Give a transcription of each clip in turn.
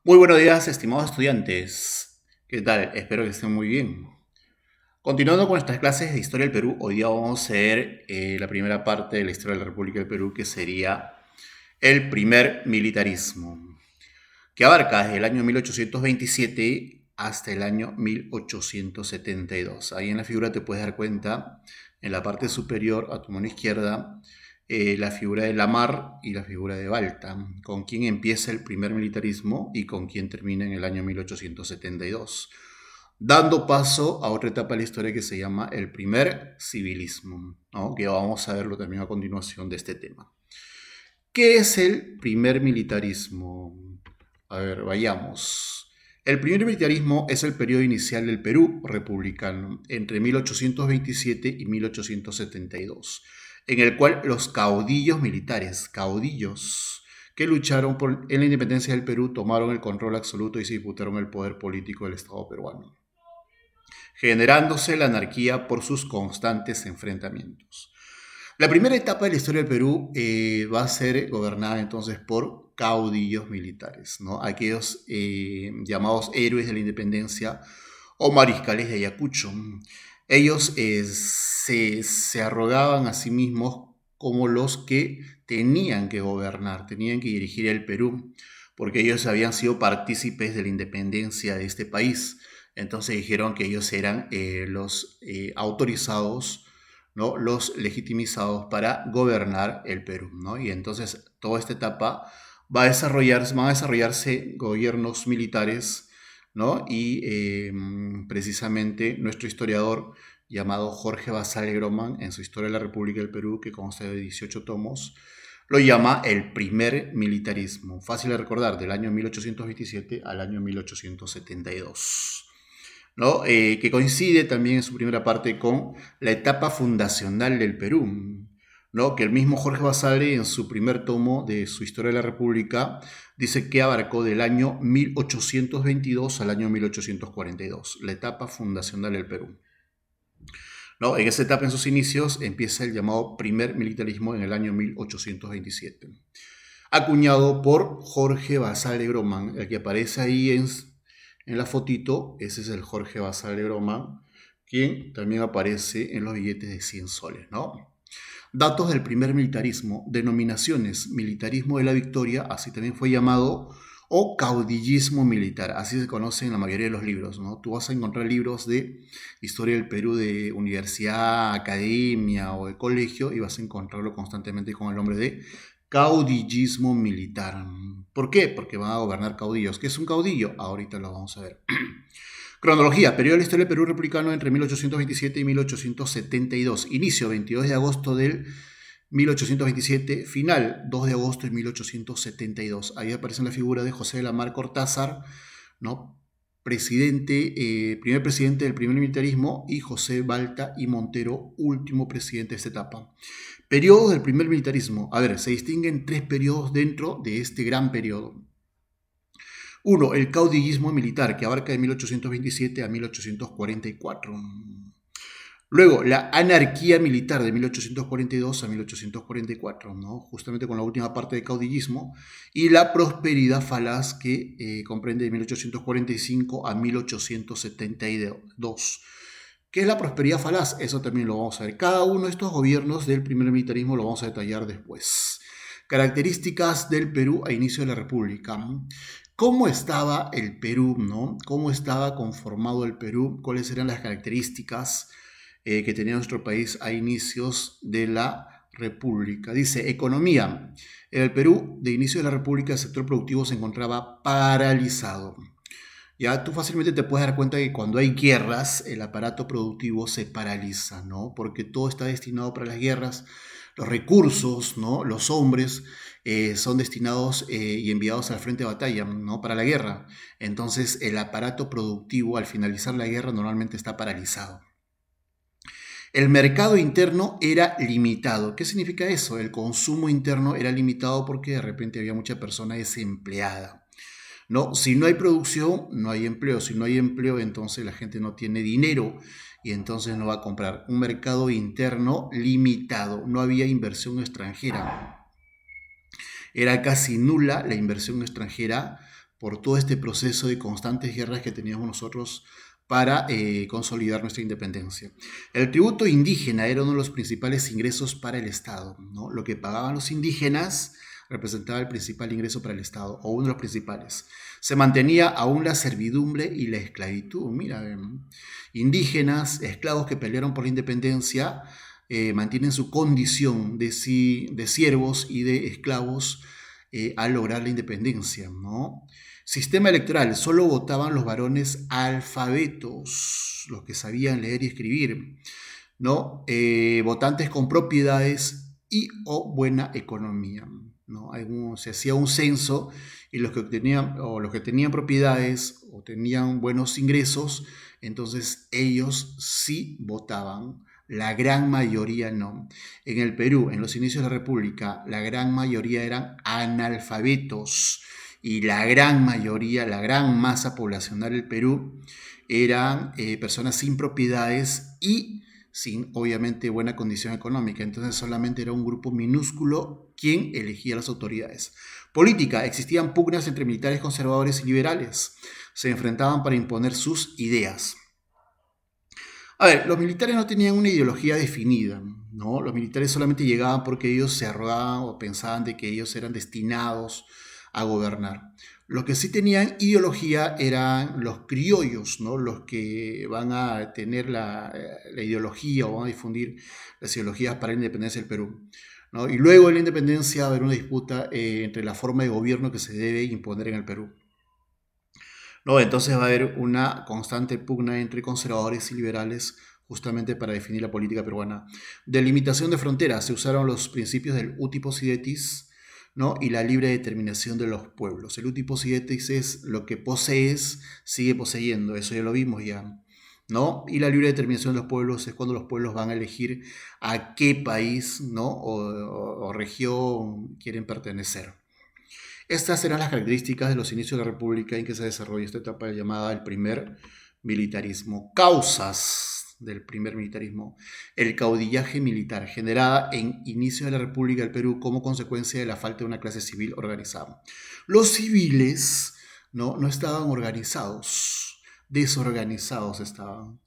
Muy buenos días, estimados estudiantes. ¿Qué tal? Espero que estén muy bien. Continuando con nuestras clases de Historia del Perú, hoy día vamos a ver la primera parte de la historia de la República del Perú, que sería el primer militarismo, que abarca desde el año 1827 hasta el año 1872. Ahí en la figura te puedes dar cuenta, en la parte superior, a tu mano izquierda, la figura de Lamar y la figura de Balta, con quien empieza el primer militarismo y con quien termina en el año 1872, dando paso a otra etapa de la historia que se llama el primer civilismo, ¿no? Que vamos a verlo también a continuación de este tema. ¿Qué es el primer militarismo? A ver, vayamos. El primer militarismo es el periodo inicial del Perú republicano, entre 1827 y 1872, en el cual los caudillos militares, caudillos que lucharon en la independencia del Perú, tomaron el control absoluto y se disputaron el poder político del Estado peruano, generándose la anarquía por sus constantes enfrentamientos. La primera etapa de la historia del Perú va a ser gobernada entonces por caudillos militares, ¿no? Aquellos llamados héroes de la independencia o mariscales de Ayacucho. Ellos se arrogaban a sí mismos como los que tenían que gobernar, tenían que dirigir el Perú, porque ellos habían sido partícipes de la independencia de este país. Entonces dijeron que ellos eran los autorizados, ¿no? Los legitimizados para gobernar el Perú, ¿no? Y entonces toda esta etapa van a desarrollarse gobiernos militares, ¿no? Y precisamente nuestro historiador llamado Jorge Basale Groman, en su Historia de la República del Perú, que consta de 18 tomos, lo llama el primer militarismo. Fácil de recordar, del año 1827 al año 1872. ¿No? Que coincide también en su primera parte con la etapa fundacional del Perú, ¿no? Que el mismo Jorge Basale en su primer tomo de su Historia de la República dice que abarcó del año 1822 al año 1842, la etapa fundacional del Perú. ¿No? En esa etapa, en sus inicios, empieza el llamado primer militarismo en el año 1827, acuñado por Jorge Basale Groman, el que aparece ahí en la fotito. Ese es el Jorge Basale Groman, quien también aparece en los billetes de 100 soles, ¿no? Datos del primer militarismo, denominaciones: militarismo de la victoria, así también fue llamado, o caudillismo militar, así se conoce en la mayoría de los libros, ¿no? Tú vas a encontrar libros de historia del Perú de universidad, academia o de colegio y vas a encontrarlo constantemente con el nombre de caudillismo militar. ¿Por qué? Porque van a gobernar caudillos. ¿Qué es un caudillo? Ahorita lo vamos a ver. Cronología: periodo de la historia del Perú republicano entre 1827 y 1872. Inicio: 22 de agosto del 1827. Final: 2 de agosto de 1872. Ahí aparece la figura de José de la Mar Cortázar, ¿no? Primer presidente del primer militarismo, y José Balta y Montero, último presidente de esta etapa. Periodos del primer militarismo. A ver, se distinguen tres periodos dentro de este gran periodo. Uno, el caudillismo militar, que abarca de 1827 a 1844. Luego, la anarquía militar de 1842 a 1844, ¿no? Justamente con la última parte del caudillismo, y la prosperidad falaz, que comprende de 1845 a 1872. ¿Qué es la prosperidad falaz? Eso también lo vamos a ver. Cada uno de estos gobiernos del primer militarismo lo vamos a detallar después. Características del Perú a inicio de la República. ¿Cómo estaba el Perú, no? ¿Cómo estaba conformado el Perú? ¿Cuáles eran las características que tenía nuestro país a inicios de la República? Dice, economía. En el Perú, de inicio de la República, el sector productivo se encontraba paralizado. Ya tú fácilmente te puedes dar cuenta que cuando hay guerras, el aparato productivo se paraliza, ¿no? Porque todo está destinado para las guerras, los recursos, ¿no? Los hombres son destinados y enviados al frente de batalla, ¿no? Para la guerra. Entonces, el aparato productivo, al finalizar la guerra, normalmente está paralizado. El mercado interno era limitado. ¿Qué significa eso? El consumo interno era limitado porque de repente había mucha persona desempleada. ¿No? Si no hay producción, no hay empleo. Si no hay empleo, entonces la gente no tiene dinero y entonces no va a comprar. Un mercado interno limitado. No había inversión extranjera. Era casi nula la inversión extranjera por todo este proceso de constantes guerras que teníamos nosotros para consolidar nuestra independencia. El tributo indígena era uno de los principales ingresos para el Estado, ¿no? Lo que pagaban los indígenas representaba el principal ingreso para el Estado, o uno de los principales. Se mantenía aún la servidumbre y la esclavitud. Mira, indígenas, esclavos que pelearon por la independencia, mantienen su condición de siervos y de esclavos al lograr la independencia, ¿no? Sistema electoral, solo votaban los varones alfabetos, los que sabían leer y escribir, ¿no? Votantes con propiedades y o buena economía, ¿no? Se hacía un censo y los que tenían propiedades o tenían buenos ingresos, entonces ellos sí votaban. La gran mayoría no. En el Perú, en los inicios de la República, la gran mayoría eran analfabetos y la gran mayoría, la gran masa poblacional del Perú eran personas sin propiedades y sin, obviamente, buena condición económica. Entonces solamente era un grupo minúsculo quien elegía las autoridades. Política, existían pugnas entre militares conservadores y liberales. Se enfrentaban para imponer sus ideas. A ver, los militares no tenían una ideología definida, ¿no? Los militares solamente llegaban porque ellos se arrogaban o pensaban de que ellos eran destinados a gobernar. Los que sí tenían ideología eran los criollos, ¿no? Los que van a tener la ideología o van a difundir las ideologías para la independencia del Perú, ¿no? Y luego de la independencia va a haber una disputa entre la forma de gobierno que se debe imponer en el Perú, ¿no? Entonces va a haber una constante pugna entre conservadores y liberales justamente para definir la política peruana. Delimitación de fronteras, se usaron los principios del uti possidetis, ¿no? Y la libre determinación de los pueblos. El uti possidetis es lo que posees, sigue poseyendo, eso ya lo vimos ya, ¿no? Y la libre determinación de los pueblos es cuando los pueblos van a elegir a qué país, ¿no? o región quieren pertenecer. Estas eran las características de los inicios de la República en que se desarrolla esta etapa llamada el primer militarismo. Causas del primer militarismo. El caudillaje militar, generada en inicio de la República del Perú como consecuencia de la falta de una clase civil organizada. Los civiles no estaban organizados, desorganizados estaban.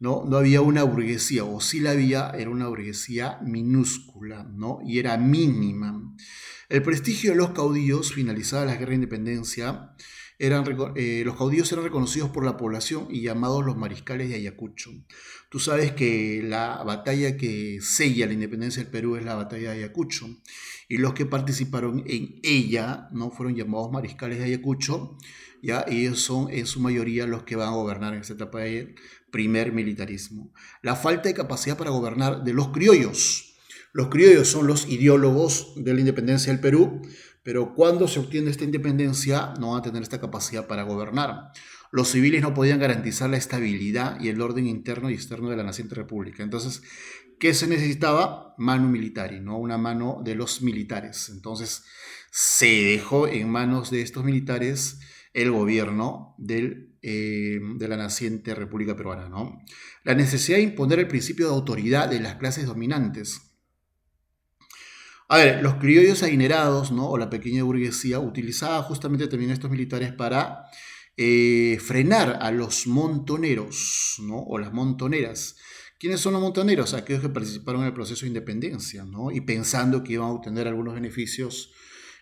No había una burguesía, o sí la había, era una burguesía minúscula, ¿no? Y era mínima. El prestigio de los caudillos, finalizada la guerra de independencia, los caudillos eran reconocidos por la población y llamados los mariscales de Ayacucho. Tú sabes que la batalla que sella la independencia del Perú es la batalla de Ayacucho, y los que participaron en ella no fueron llamados mariscales de Ayacucho, ¿ya? Ellos son en su mayoría los que van a gobernar en esta etapa del primer militarismo. La falta de capacidad para gobernar de los criollos. Los criollos son los ideólogos de la independencia del Perú, pero cuando se obtiene esta independencia no van a tener esta capacidad para gobernar. Los civiles no podían garantizar la estabilidad y el orden interno y externo de la naciente república. Entonces, ¿qué se necesitaba? Manu militari, ¿no? Una mano de los militares. Entonces, se dejó en manos de estos militares el gobierno de la naciente República Peruana, ¿no? La necesidad de imponer el principio de autoridad de las clases dominantes. A ver, los criollos adinerados, ¿no? O la pequeña burguesía utilizaba justamente también estos militares para frenar a los montoneros, ¿no? O las montoneras. ¿Quiénes son los montoneros? Aquellos que participaron en el proceso de independencia, ¿no? Y pensando que iban a obtener algunos beneficios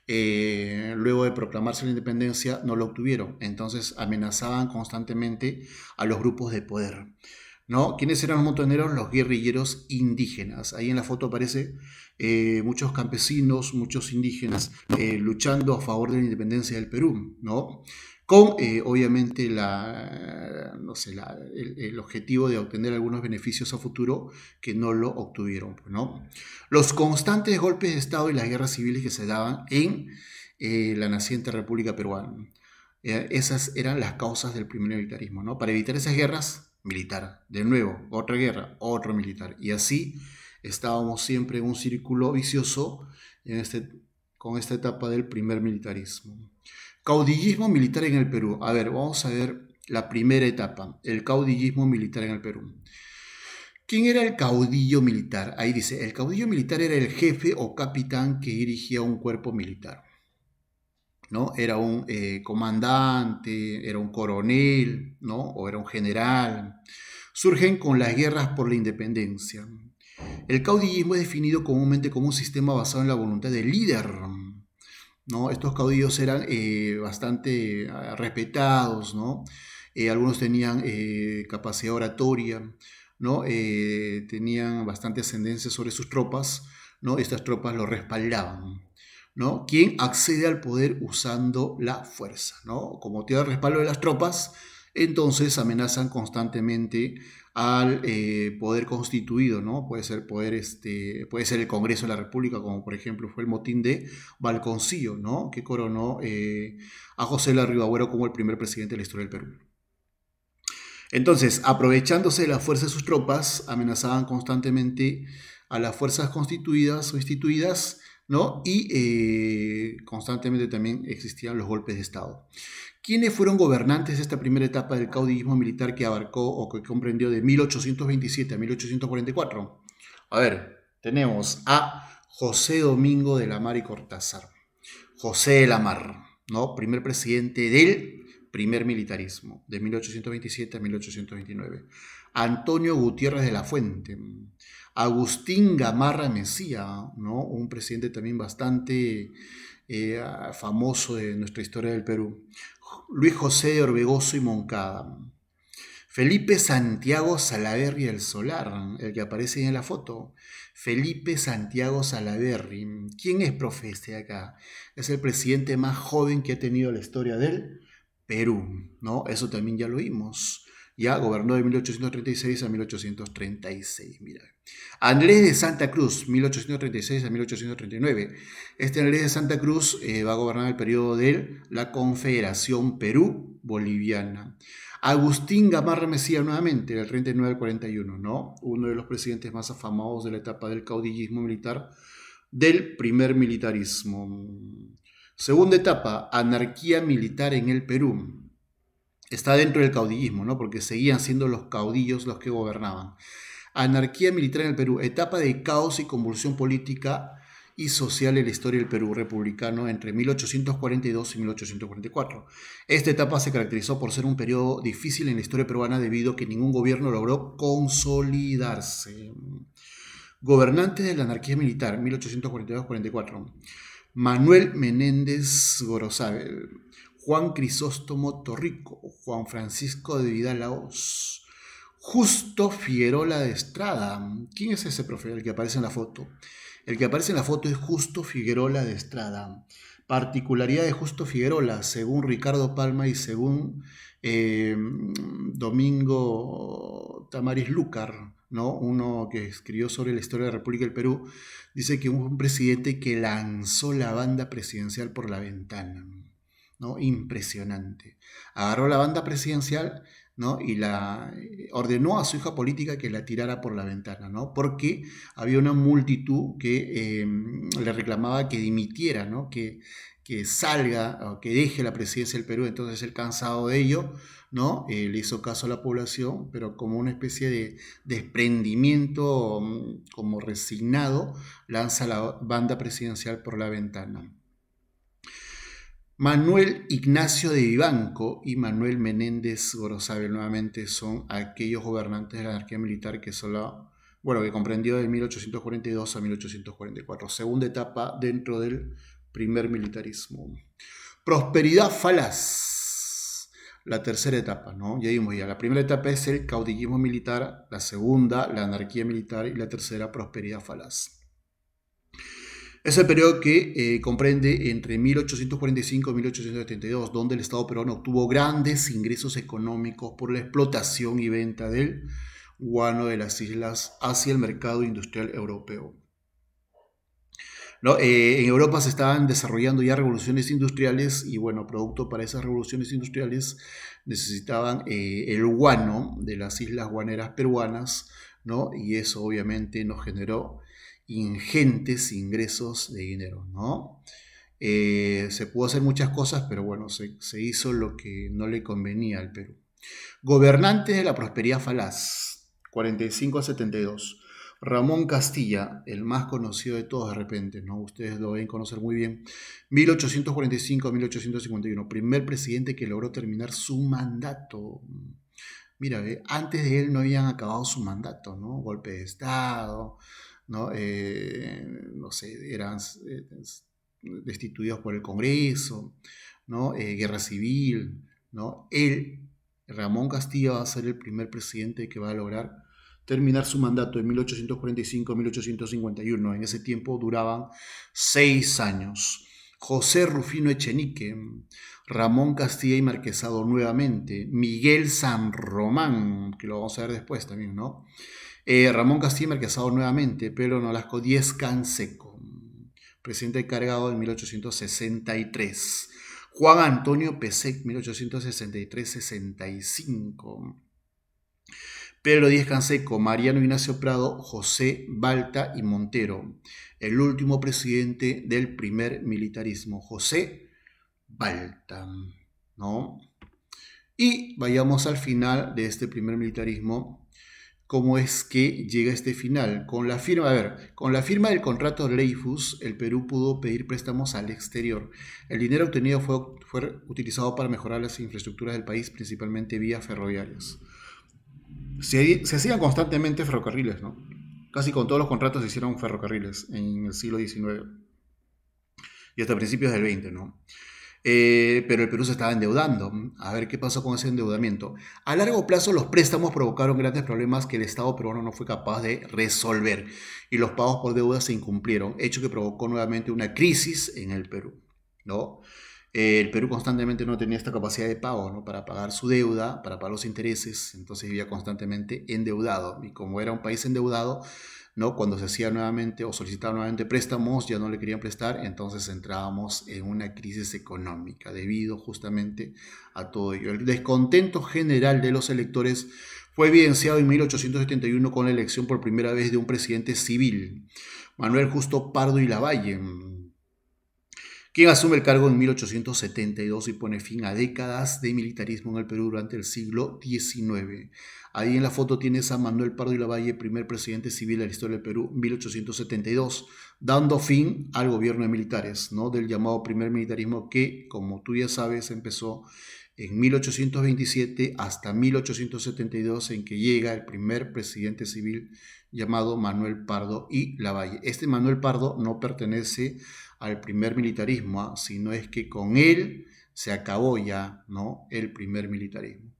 luego de proclamarse la independencia, no lo obtuvieron. Entonces amenazaban constantemente a los grupos de poder, ¿no? ¿Quiénes eran los montoneros? Los guerrilleros indígenas. Ahí en la foto aparece muchos campesinos, muchos indígenas luchando a favor de la independencia del Perú, ¿no? Con obviamente no sé, el objetivo de obtener algunos beneficios a futuro que no lo obtuvieron, ¿no? Los constantes golpes de Estado y las guerras civiles que se daban en la naciente República Peruana. Esas eran las causas del primer militarismo, ¿no? Para evitar esas guerras, militar. De nuevo, otra guerra, otro militar. Y así estábamos siempre en un círculo vicioso con esta etapa del primer militarismo. Caudillismo militar en el Perú. A ver, vamos a ver la primera etapa, el caudillismo militar en el Perú. ¿Quién era el caudillo militar? Ahí dice, el caudillo militar era el jefe o capitán que dirigía un cuerpo militar. ¿no? Era un comandante, era un coronel, ¿no? O era un general. Surgen con las guerras por la independencia. El caudillismo es definido comúnmente como un sistema basado en la voluntad del líder, ¿no? Estos caudillos eran bastante respetados, ¿no? Algunos tenían capacidad oratoria, ¿no? Tenían bastante ascendencia sobre sus tropas, ¿no? Estas tropas lo respaldaban, ¿no? ¿Quién accede al poder usando la fuerza, ¿no? Como tiene el respaldo de las tropas, entonces amenazan constantemente al poder constituido, ¿no? Puede ser el Congreso de la República, como por ejemplo fue el motín de Balconcillo, ¿no? Que coronó a José Larribagüero como el primer presidente de la historia del Perú. Entonces, aprovechándose de la fuerza de sus tropas, amenazaban constantemente a las fuerzas constituidas o instituidas, ¿no? Y constantemente también existían los golpes de Estado. ¿Quiénes fueron gobernantes de esta primera etapa del caudillismo militar que abarcó o que comprendió de 1827 a 1844? A ver, tenemos a José Domingo de la Mar y Cortázar. José de la Mar, ¿no? Primer presidente del primer militarismo, de 1827 a 1829. Antonio Gutiérrez de la Fuente. Agustín Gamarra Mesía, ¿no? Un presidente también bastante famoso de nuestra historia del Perú. Luis José de Orbegoso y Moncada. Felipe Santiago Salaverry el Solar, el que aparece en la foto. Felipe Santiago Salaverry. ¿Quién es profe este de acá? Es el presidente más joven que ha tenido la historia del Perú, ¿no? Eso también ya lo vimos. Ya gobernó de 1836 a 1836, mira. Andrés de Santa Cruz, 1836 a 1839. Este Andrés de Santa Cruz va a gobernar el periodo de la Confederación Perú-Boliviana. Agustín Gamarra Mesía nuevamente, del 39 al 41, ¿no? Uno de los presidentes más afamados de la etapa del caudillismo militar del primer militarismo. Segunda etapa, anarquía militar en el Perú. Está dentro del caudillismo, ¿no? Porque seguían siendo los caudillos los que gobernaban. Anarquía militar en el Perú, etapa de caos y convulsión política y social en la historia del Perú republicano entre 1842 y 1844. Esta etapa se caracterizó por ser un periodo difícil en la historia peruana debido a que ningún gobierno logró consolidarse. Gobernantes de la anarquía militar, 1842-44. Manuel Menéndez Gorosabel, Juan Crisóstomo Torrico, Juan Francisco de Vidal Lahoz, Justo Figuerola de Estrada. ¿Quién es ese profe, el que aparece en la foto? El que aparece en la foto es Justo Figuerola de Estrada. Particularidad de Justo Figuerola, según Ricardo Palma y según Domingo Tamariz Lúcar, ¿no? Uno que escribió sobre la historia de la República del Perú, dice que un presidente que lanzó la banda presidencial por la ventana, ¿no? Impresionante. Agarró la banda presidencial, ¿no? Y la ordenó a su hija política que la tirara por la ventana, ¿no? Porque había una multitud que le reclamaba que dimitiera, ¿no? Que salga o que deje la presidencia del Perú. Entonces él, cansado de ello, ¿no? Le hizo caso a la población, pero como una especie de desprendimiento, como resignado, lanza la banda presidencial por la ventana. Manuel Ignacio de Vivanco y Manuel Menéndez Gorosabel nuevamente son aquellos gobernantes de la anarquía militar que que comprendió de 1842 a 1844, segunda etapa dentro del primer militarismo. Prosperidad falaz, la tercera etapa, ¿no? Ya vimos ya, la primera etapa es el caudillismo militar, la segunda, la anarquía militar y la tercera, prosperidad falaz. Es el periodo que comprende entre 1845 y 1872, donde el Estado peruano obtuvo grandes ingresos económicos por la explotación y venta del guano de las islas hacia el mercado industrial europeo. ¿No? En Europa se estaban desarrollando ya revoluciones industriales y bueno, producto para esas revoluciones industriales necesitaban el guano de las islas guaneras peruanas, ¿no? Y eso obviamente nos generó ingentes ingresos de dinero, ¿no? Se pudo hacer muchas cosas, pero bueno, se hizo lo que no le convenía al Perú. Gobernantes de la prosperidad falaz, 45 a 72. Ramón Castilla, el más conocido de todos de repente, ¿no? Ustedes lo deben conocer muy bien. 1845 a 1851, primer presidente que logró terminar su mandato. Mira, antes de él no habían acabado su mandato, ¿no? Golpe de Estado, ¿no? No sé, eran destituidos por el Congreso, ¿no? Guerra civil, ¿no? Él, Ramón Castilla, va a ser el primer presidente que va a lograr terminar su mandato en 1845-1851. En ese tiempo duraban 6 años. José Rufino Echenique, Ramón Castilla y Marquesado nuevamente, Miguel San Román, que lo vamos a ver después también, ¿no? Ramón Castilla y Marquesado nuevamente, Pedro Nolasco Díez Canseco, presidente cargado en 1863. Juan Antonio Pesec, 1863-65. Pedro Díez Canseco, Mariano Ignacio Prado, José Balta y Montero. El último presidente del primer militarismo, José Balta, ¿no? Y vayamos al final de este primer militarismo. ¿Cómo es que llega a este final? Con la firma, a ver, con la firma del contrato Dreyfus, el Perú pudo pedir préstamos al exterior. El dinero obtenido fue utilizado para mejorar las infraestructuras del país, principalmente vías ferroviarias. Se hacían constantemente ferrocarriles, ¿no? Casi con todos los contratos se hicieron ferrocarriles en el siglo XIX y hasta principios del XX, ¿no? Pero el Perú se estaba endeudando. A ver qué pasó con ese endeudamiento. A largo plazo, los préstamos provocaron grandes problemas que el Estado peruano no fue capaz de resolver y los pagos por deuda se incumplieron, hecho que provocó nuevamente una crisis en el Perú, ¿no? El Perú constantemente no tenía esta capacidad de pago, ¿no? Para pagar su deuda, para pagar los intereses, entonces vivía constantemente endeudado. Y como era un país endeudado, ¿no? Cuando se hacía nuevamente o solicitaba nuevamente préstamos, ya no le querían prestar, entonces entrábamos en una crisis económica debido justamente a todo ello. El descontento general de los electores fue evidenciado en 1871 con la elección por primera vez de un presidente civil, Manuel Justo Pardo y Lavalle, quien asume el cargo en 1872 y pone fin a décadas de militarismo en el Perú durante el siglo XIX. Ahí en la foto tienes a Manuel Pardo y Lavalle, primer presidente civil de la historia del Perú, 1872, dando fin al gobierno de militares, ¿no? Del llamado primer militarismo que, como tú ya sabes, empezó en 1827 hasta 1872, en que llega el primer presidente civil llamado Manuel Pardo y Lavalle. Este Manuel Pardo no pertenece al primer militarismo, ¿eh? Sino es que con él se acabó ya, ¿no? El primer militarismo.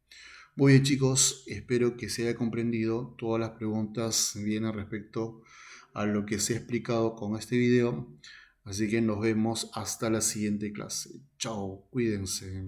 Muy bien, chicos, espero que se haya comprendido. Todas las preguntas vienen respecto a lo que se ha explicado con este video. Así que nos vemos hasta la siguiente clase. Chao, cuídense.